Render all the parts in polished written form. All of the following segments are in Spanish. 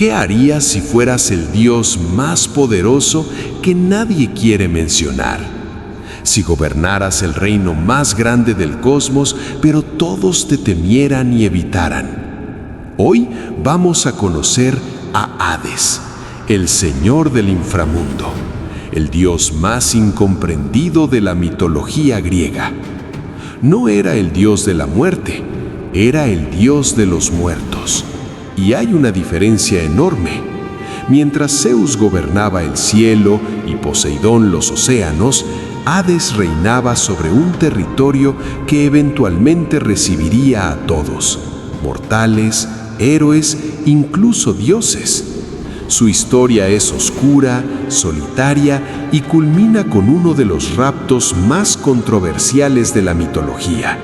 ¿Qué harías si fueras el Dios más poderoso que nadie quiere mencionar? Si gobernaras el reino más grande del cosmos, pero todos te temieran y evitaran. Hoy vamos a conocer a Hades, el señor del inframundo, el dios más incomprendido de la mitología griega. No era el dios de la muerte, era el dios de los muertos. Y hay una diferencia enorme. Mientras Zeus gobernaba el cielo y Poseidón los océanos, Hades reinaba sobre un territorio que eventualmente recibiría a todos, mortales, héroes, incluso dioses. Su historia es oscura, solitaria y culmina con uno de los raptos más controversiales de la mitología: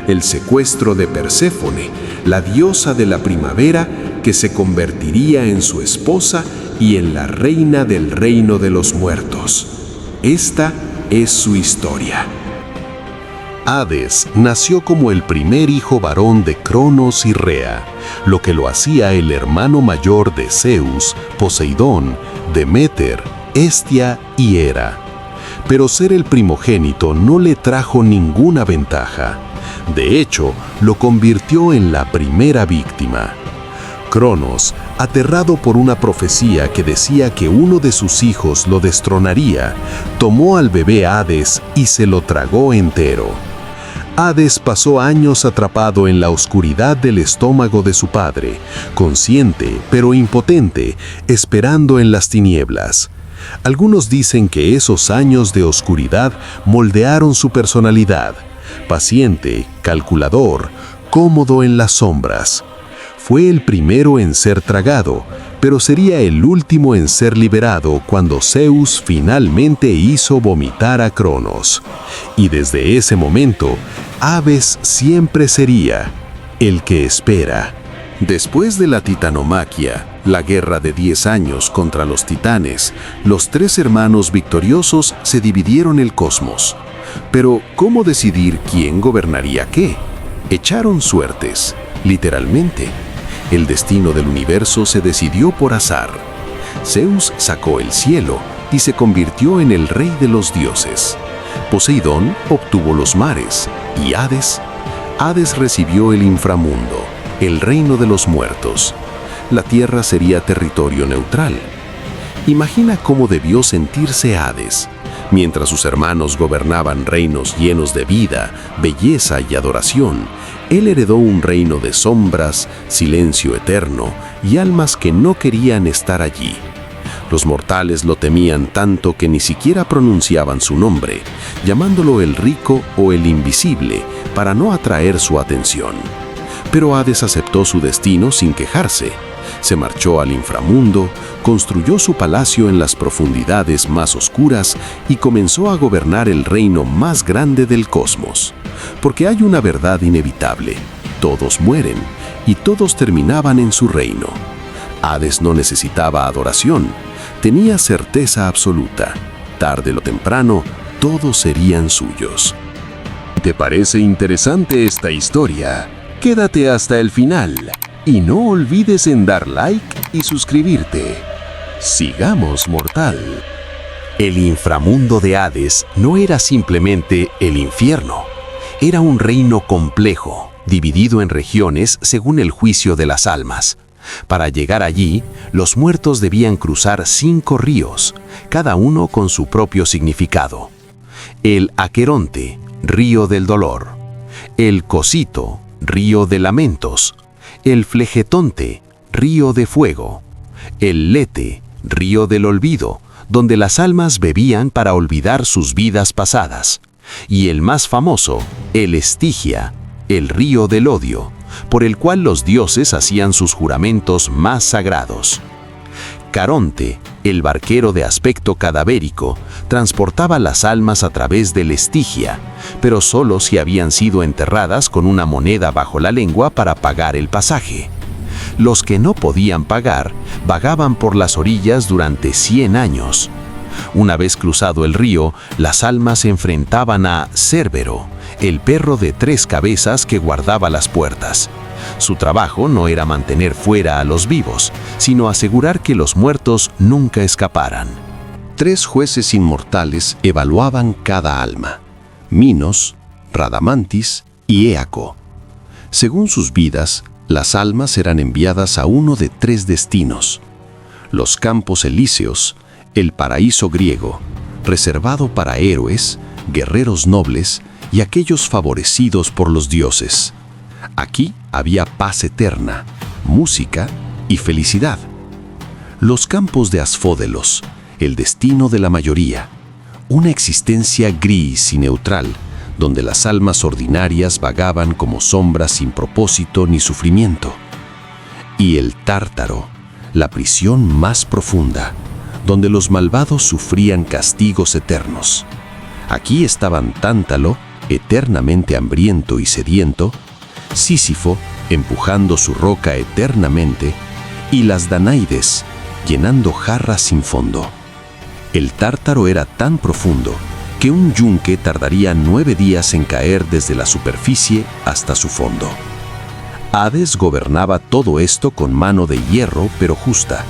el secuestro de Perséfone, la diosa de la primavera, que se convertiría en su esposa y en la reina del reino de los muertos. Esta es su historia. Hades nació como el primer hijo varón de Cronos y Rea, lo que lo hacía el hermano mayor de Zeus, Poseidón, Deméter, Hestia y Hera. Pero ser el primogénito no le trajo ninguna ventaja. De hecho, lo convirtió en la primera víctima. Cronos, aterrado por una profecía que decía que uno de sus hijos lo destronaría, tomó al bebé Hades y se lo tragó entero. Hades pasó años atrapado en la oscuridad del estómago de su padre, consciente pero impotente, esperando en las tinieblas. Algunos dicen que esos años de oscuridad moldearon su personalidad: paciente, calculador, cómodo en las sombras. Fue el primero en ser tragado, pero sería el último en ser liberado cuando Zeus finalmente hizo vomitar a Cronos. Y desde ese momento, Hades siempre sería el que espera. Después de la titanomaquia, la guerra de 10 años contra los titanes, los 3 hermanos victoriosos se dividieron el cosmos. Pero, ¿cómo decidir quién gobernaría qué? Echaron suertes, literalmente. El destino del universo se decidió por azar. Zeus sacó el cielo y se convirtió en el rey de los dioses. Poseidón obtuvo los mares y Hades recibió el inframundo, el reino de los muertos. La tierra sería territorio neutral. Imagina cómo debió sentirse Hades. Mientras sus hermanos gobernaban reinos llenos de vida, belleza y adoración, él heredó un reino de sombras, silencio eterno y almas que no querían estar allí. Los mortales lo temían tanto que ni siquiera pronunciaban su nombre, llamándolo el rico o el invisible para no atraer su atención. Pero Hades aceptó su destino sin quejarse. Se marchó al inframundo, construyó su palacio en las profundidades más oscuras y comenzó a gobernar el reino más grande del cosmos. Porque hay una verdad inevitable: todos mueren y todos terminaban en su reino. Hades no necesitaba adoración, tenía certeza absoluta: tarde o temprano, todos serían suyos. ¿Te parece interesante esta historia? Quédate hasta el final y no olvides en dar like y suscribirte. Sigamos, mortal. El inframundo de Hades no era simplemente el infierno. Era un reino complejo, dividido en regiones según el juicio de las almas. Para llegar allí, los muertos debían cruzar 5 ríos, cada uno con su propio significado. El Aqueronte, río del dolor; el Cosito, río de lamentos; el Flegetonte, río de fuego; el Lete, río del olvido, donde las almas bebían para olvidar sus vidas pasadas; y el más famoso, el Estigia, el río del odio, por el cual los dioses hacían sus juramentos más sagrados. Caronte, el barquero de aspecto cadavérico, transportaba las almas a través del Estigia, pero solo si habían sido enterradas con una moneda bajo la lengua para pagar el pasaje. Los que no podían pagar vagaban por las orillas durante 100 años. Una vez cruzado el río, las almas se enfrentaban a Cérbero, el perro de 3 cabezas que guardaba las puertas. Su trabajo no era mantener fuera a los vivos, sino asegurar que los muertos nunca escaparan. 3 jueces inmortales evaluaban cada alma: Minos, Radamantis y Éaco. Según sus vidas, las almas eran enviadas a uno de 3 destinos: los campos elíseos, el paraíso griego, reservado para héroes, guerreros nobles y aquellos favorecidos por los dioses. Aquí había paz eterna, música y felicidad. Los campos de Asfódelos, el destino de la mayoría, una existencia gris y neutral, donde las almas ordinarias vagaban como sombras sin propósito ni sufrimiento. Y el Tártaro, la prisión más profunda, donde los malvados sufrían castigos eternos. Aquí estaban Tántalo, eternamente hambriento y sediento, Sísifo, empujando su roca eternamente, y las Danaides, llenando jarras sin fondo. El Tártaro era tan profundo que un yunque tardaría 9 días en caer desde la superficie hasta su fondo. Hades gobernaba todo esto con mano de hierro, pero justa.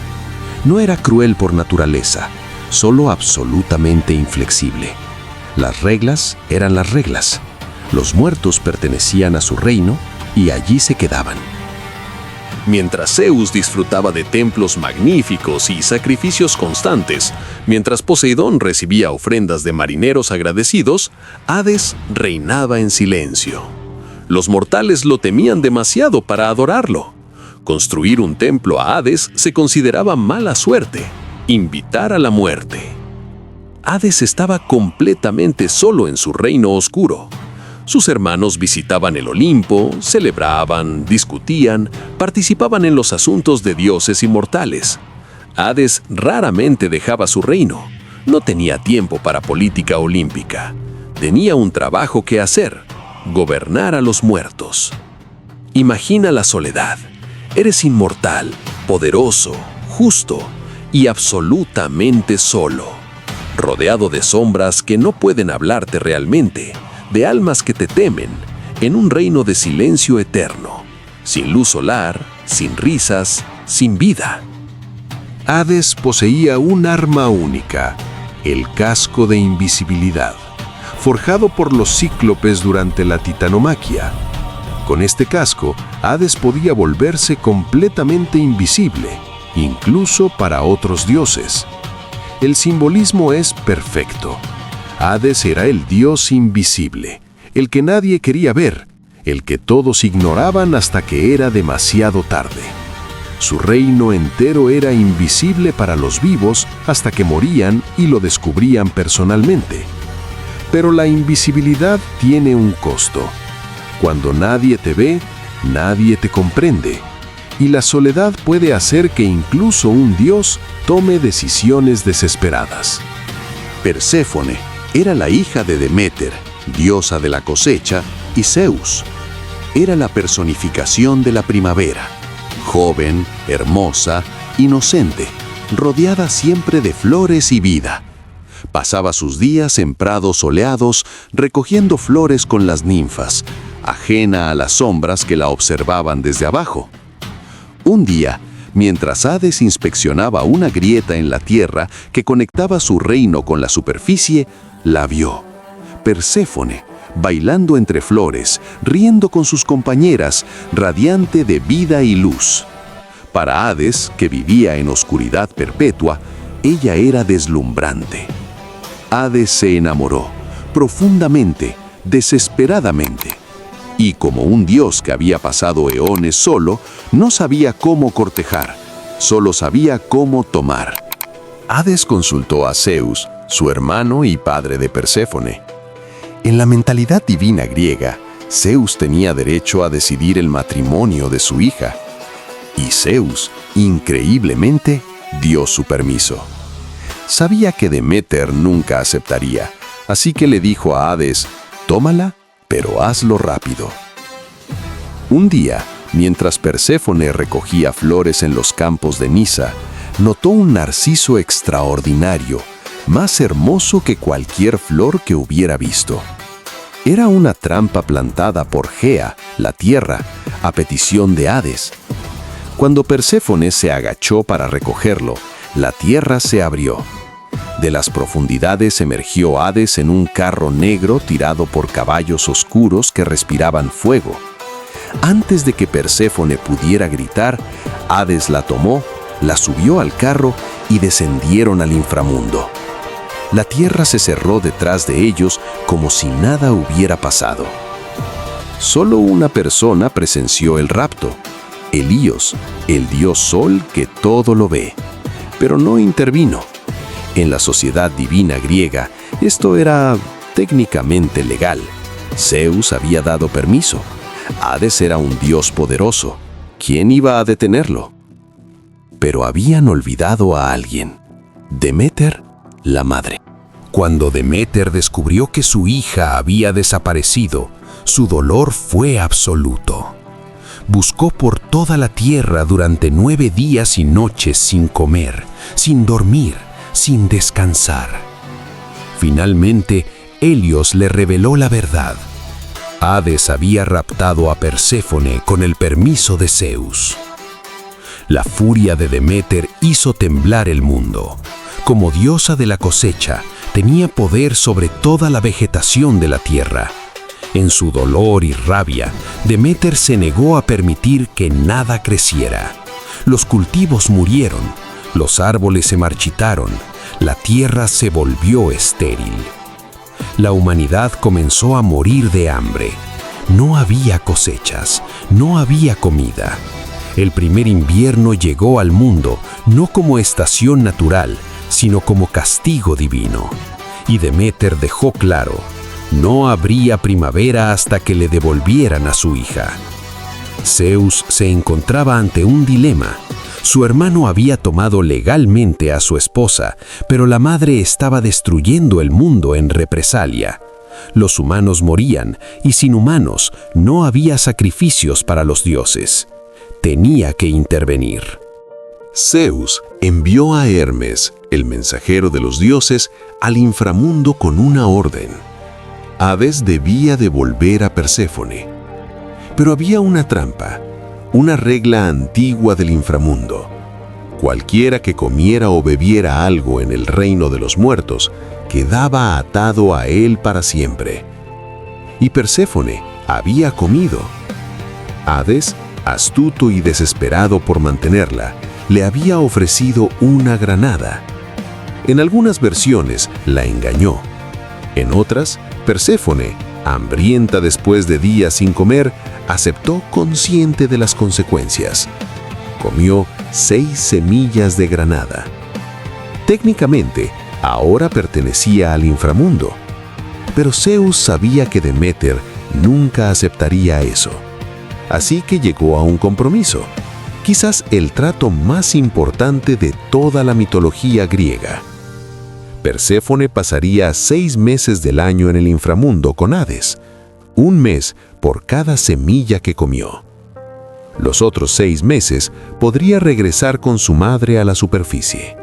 No era cruel por naturaleza, solo absolutamente inflexible. Las reglas eran las reglas. Los muertos pertenecían a su reino y allí se quedaban. Mientras Zeus disfrutaba de templos magníficos y sacrificios constantes, mientras Poseidón recibía ofrendas de marineros agradecidos, Hades reinaba en silencio. Los mortales lo temían demasiado para adorarlo. Construir un templo a Hades se consideraba mala suerte, invitar a la muerte. Hades estaba completamente solo en su reino oscuro. Sus hermanos visitaban el Olimpo, celebraban, discutían, participaban en los asuntos de dioses inmortales. Hades raramente dejaba su reino. No tenía tiempo para política olímpica. Tenía un trabajo que hacer: gobernar a los muertos. Imagina la soledad. Eres inmortal, poderoso, justo y absolutamente solo, rodeado de sombras que no pueden hablarte realmente, de almas que te temen, en un reino de silencio eterno, sin luz solar, sin risas, sin vida. Hades poseía un arma única, el casco de invisibilidad, forjado por los cíclopes durante la titanomaquia. Con este casco, Hades podía volverse completamente invisible, incluso para otros dioses. El simbolismo es perfecto. Hades era el dios invisible, el que nadie quería ver, el que todos ignoraban hasta que era demasiado tarde. Su reino entero era invisible para los vivos hasta que morían y lo descubrían personalmente. Pero la invisibilidad tiene un costo. Cuando nadie te ve, nadie te comprende. Y la soledad puede hacer que incluso un dios tome decisiones desesperadas. Perséfone era la hija de Deméter, diosa de la cosecha, y Zeus. Era la personificación de la primavera. Joven, hermosa, inocente, rodeada siempre de flores y vida. Pasaba sus días en prados soleados recogiendo flores con las ninfas, ajena a las sombras que la observaban desde abajo. Un día, mientras Hades inspeccionaba una grieta en la tierra que conectaba su reino con la superficie, la vio. Perséfone, bailando entre flores, riendo con sus compañeras, radiante de vida y luz. Para Hades, que vivía en oscuridad perpetua, ella era deslumbrante. Hades se enamoró, profundamente, desesperadamente. Y como un dios que había pasado eones solo, no sabía cómo cortejar, solo sabía cómo tomar. Hades consultó a Zeus, su hermano y padre de Perséfone. En la mentalidad divina griega, Zeus tenía derecho a decidir el matrimonio de su hija. Y Zeus, increíblemente, dio su permiso. Sabía que Deméter nunca aceptaría, así que le dijo a Hades: «Tómala, pero hazlo rápido». Un día, mientras Perséfone recogía flores en los campos de Nisa, notó un narciso extraordinario, más hermoso que cualquier flor que hubiera visto. Era una trampa plantada por Gea, la tierra, a petición de Hades. Cuando Perséfone se agachó para recogerlo, la tierra se abrió. De las profundidades emergió Hades en un carro negro tirado por caballos oscuros que respiraban fuego. Antes de que Perséfone pudiera gritar, Hades la tomó, la subió al carro y descendieron al inframundo. La tierra se cerró detrás de ellos como si nada hubiera pasado. Solo una persona presenció el rapto: Helios, el dios Sol que todo lo ve, pero no intervino. En la sociedad divina griega, esto era técnicamente legal. Zeus había dado permiso. Hades era un dios poderoso. ¿Quién iba a detenerlo? Pero habían olvidado a alguien: Deméter, la madre. Cuando Deméter descubrió que su hija había desaparecido, su dolor fue absoluto. Buscó por toda la tierra durante 9 días y noches sin comer, sin dormir, sin descansar. Finalmente, Helios le reveló la verdad. Hades había raptado a Perséfone con el permiso de Zeus. La furia de Deméter hizo temblar el mundo. Como diosa de la cosecha, tenía poder sobre toda la vegetación de la tierra. En su dolor y rabia, Deméter se negó a permitir que nada creciera. Los cultivos murieron, los árboles se marchitaron, la tierra se volvió estéril. La humanidad comenzó a morir de hambre. No había cosechas, no había comida. El primer invierno llegó al mundo no como estación natural, sino como castigo divino. Y Deméter dejó claro: no habría primavera hasta que le devolvieran a su hija. Zeus se encontraba ante un dilema. Su hermano había tomado legalmente a su esposa, pero la madre estaba destruyendo el mundo en represalia. Los humanos morían, y sin humanos no había sacrificios para los dioses. Tenía que intervenir. Zeus envió a Hermes, el mensajero de los dioses, al inframundo con una orden. Hades debía devolver a Perséfone. Pero había una trampa, una regla antigua del inframundo. Cualquiera que comiera o bebiera algo en el reino de los muertos quedaba atado a él para siempre. Y Perséfone había comido. Hades, astuto y desesperado por mantenerla, le había ofrecido una granada. En algunas versiones la engañó. En otras, Perséfone, hambrienta después de días sin comer, aceptó consciente de las consecuencias. Comió 6 semillas de granada. Técnicamente, ahora pertenecía al inframundo. Pero Zeus sabía que Deméter nunca aceptaría eso. Así que llegó a un compromiso, quizás el trato más importante de toda la mitología griega. Perséfone pasaría 6 meses del año en el inframundo con Hades, 1 mes por cada semilla que comió. Los otros 6 meses podría regresar con su madre a la superficie.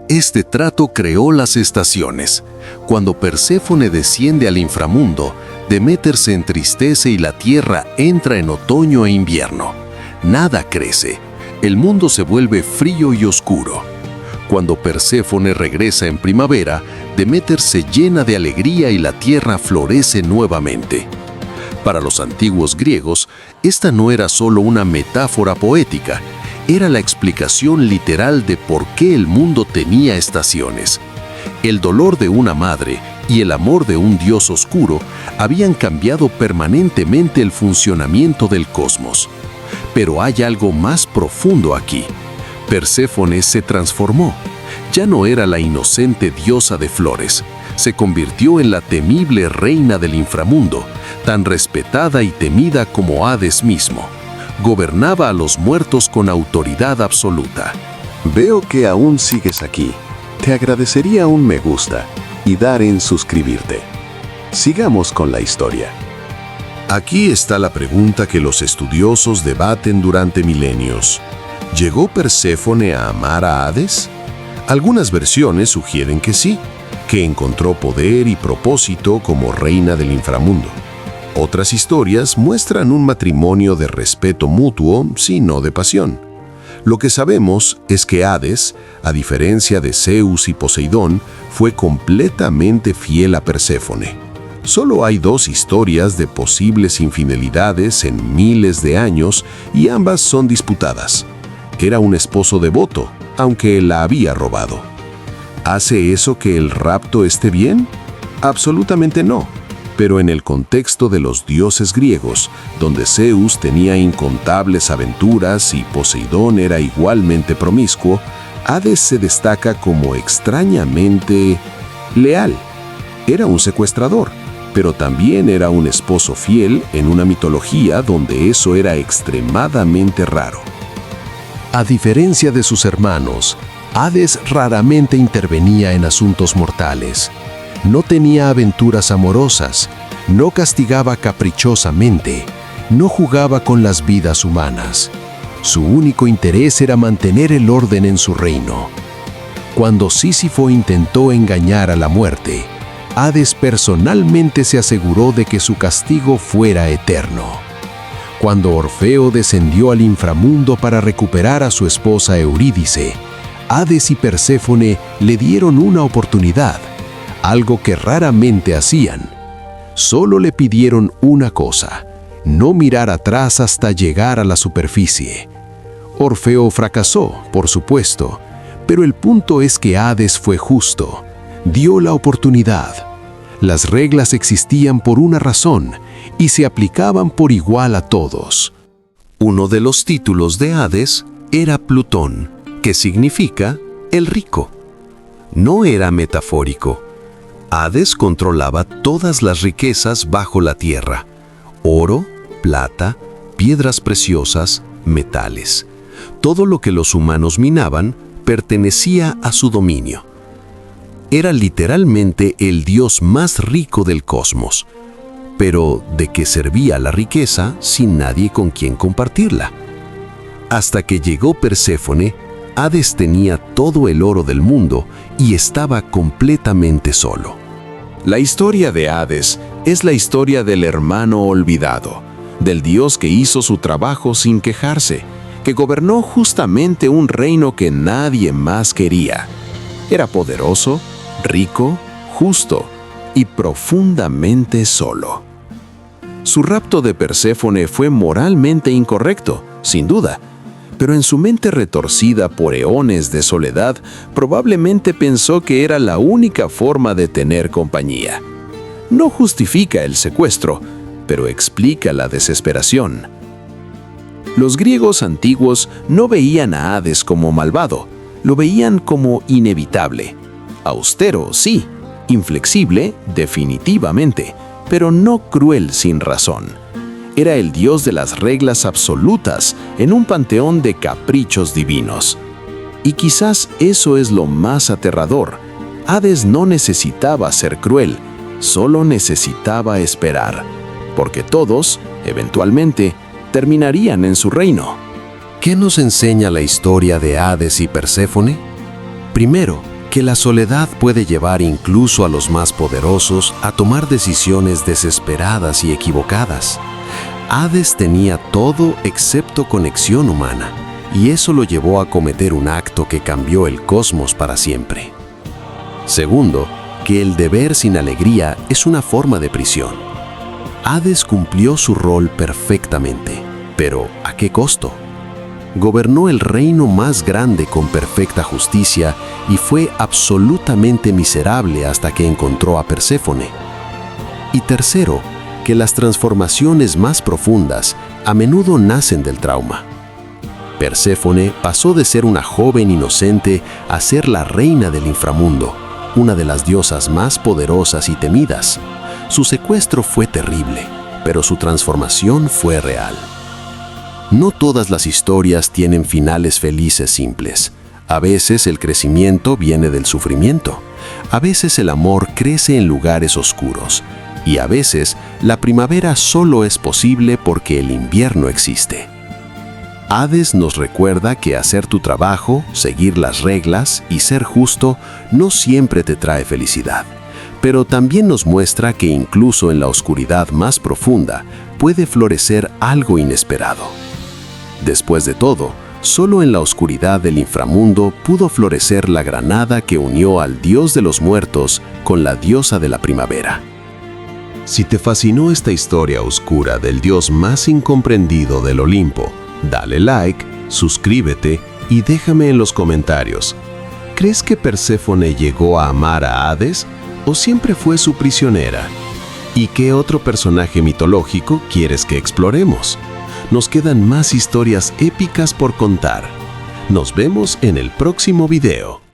Este trato creó las estaciones. Cuando Perséfone desciende al inframundo, Deméter se entristece y la tierra entra en otoño e invierno. Nada crece. El mundo se vuelve frío y oscuro. Cuando Perséfone regresa en primavera, Deméter se llena de alegría y la tierra florece nuevamente. Para los antiguos griegos, esta no era solo una metáfora poética, era la explicación literal de por qué el mundo tenía estaciones. El dolor de una madre y el amor de un dios oscuro habían cambiado permanentemente el funcionamiento del cosmos. Pero hay algo más profundo aquí. Perséfone se transformó. Ya no era la inocente diosa de flores. Se convirtió en la temible reina del inframundo, tan respetada y temida como Hades mismo. Gobernaba a los muertos con autoridad absoluta. Veo que aún sigues aquí. Te agradecería un me gusta y dar en suscribirte. Sigamos con la historia. Aquí está la pregunta que los estudiosos debaten durante milenios. ¿Llegó Perséfone a amar a Hades? Algunas versiones sugieren que sí, que encontró poder y propósito como reina del inframundo. Otras historias muestran un matrimonio de respeto mutuo, sino de pasión. Lo que sabemos es que Hades, a diferencia de Zeus y Poseidón, fue completamente fiel a Perséfone. Solo hay 2 historias de posibles infidelidades en miles de años y ambas son disputadas. Era un esposo devoto, aunque la había robado. ¿Hace eso que el rapto esté bien? Absolutamente no. Pero en el contexto de los dioses griegos, donde Zeus tenía incontables aventuras y Poseidón era igualmente promiscuo, Hades se destaca como extrañamente leal. Era un secuestrador, pero también era un esposo fiel en una mitología donde eso era extremadamente raro. A diferencia de sus hermanos, Hades raramente intervenía en asuntos mortales. No tenía aventuras amorosas, no castigaba caprichosamente, no jugaba con las vidas humanas. Su único interés era mantener el orden en su reino. Cuando Sísifo intentó engañar a la muerte, Hades personalmente se aseguró de que su castigo fuera eterno. Cuando Orfeo descendió al inframundo para recuperar a su esposa Eurídice, Hades y Perséfone le dieron una oportunidad, algo que raramente hacían. Solo le pidieron una cosa: no mirar atrás hasta llegar a la superficie. Orfeo fracasó, por supuesto, pero el punto es que Hades fue justo. Dio la oportunidad. Las reglas existían por una razón y se aplicaban por igual a todos. Uno de los títulos de Hades era Plutón, que significa el rico. No era metafórico. Hades controlaba todas las riquezas bajo la tierra: oro, plata, piedras preciosas, metales. Todo lo que los humanos minaban pertenecía a su dominio. Era literalmente el dios más rico del cosmos. Pero ¿de qué servía la riqueza sin nadie con quien compartirla? Hasta que llegó Perséfone, Hades tenía todo el oro del mundo y estaba completamente solo. La historia de Hades es la historia del hermano olvidado, del dios que hizo su trabajo sin quejarse, que gobernó justamente un reino que nadie más quería. Era poderoso, rico, justo y profundamente solo. Su rapto de Perséfone fue moralmente incorrecto, sin duda, pero en su mente retorcida por eones de soledad, probablemente pensó que era la única forma de tener compañía. No justifica el secuestro, pero explica la desesperación. Los griegos antiguos no veían a Hades como malvado, lo veían como inevitable. Austero, sí, inflexible, definitivamente, pero no cruel sin razón. Era el dios de las reglas absolutas en un panteón de caprichos divinos. Y quizás eso es lo más aterrador. Hades no necesitaba ser cruel, solo necesitaba esperar, porque todos, eventualmente, terminarían en su reino. ¿Qué nos enseña la historia de Hades y Perséfone? Primero, que la soledad puede llevar incluso a los más poderosos a tomar decisiones desesperadas y equivocadas. Hades tenía todo excepto conexión humana, y eso lo llevó a cometer un acto que cambió el cosmos para siempre. Segundo, que el deber sin alegría es una forma de prisión. Hades cumplió su rol perfectamente, pero ¿a qué costo? Gobernó el reino más grande con perfecta justicia y fue absolutamente miserable hasta que encontró a Perséfone. Y tercero, que las transformaciones más profundas a menudo nacen del trauma. Perséfone pasó de ser una joven inocente a ser la reina del inframundo, una de las diosas más poderosas y temidas. Su secuestro fue terrible, pero su transformación fue real. No todas las historias tienen finales felices simples. A veces el crecimiento viene del sufrimiento. A veces el amor crece en lugares oscuros. Y a veces la primavera solo es posible porque el invierno existe. Hades nos recuerda que hacer tu trabajo, seguir las reglas y ser justo no siempre te trae felicidad, pero también nos muestra que incluso en la oscuridad más profunda puede florecer algo inesperado. Después de todo, solo en la oscuridad del inframundo pudo florecer la granada que unió al dios de los muertos con la diosa de la primavera. Si te fascinó esta historia oscura del dios más incomprendido del Olimpo, dale like, suscríbete y déjame en los comentarios. ¿Crees que Perséfone llegó a amar a Hades o siempre fue su prisionera? ¿Y qué otro personaje mitológico quieres que exploremos? Nos quedan más historias épicas por contar. Nos vemos en el próximo video.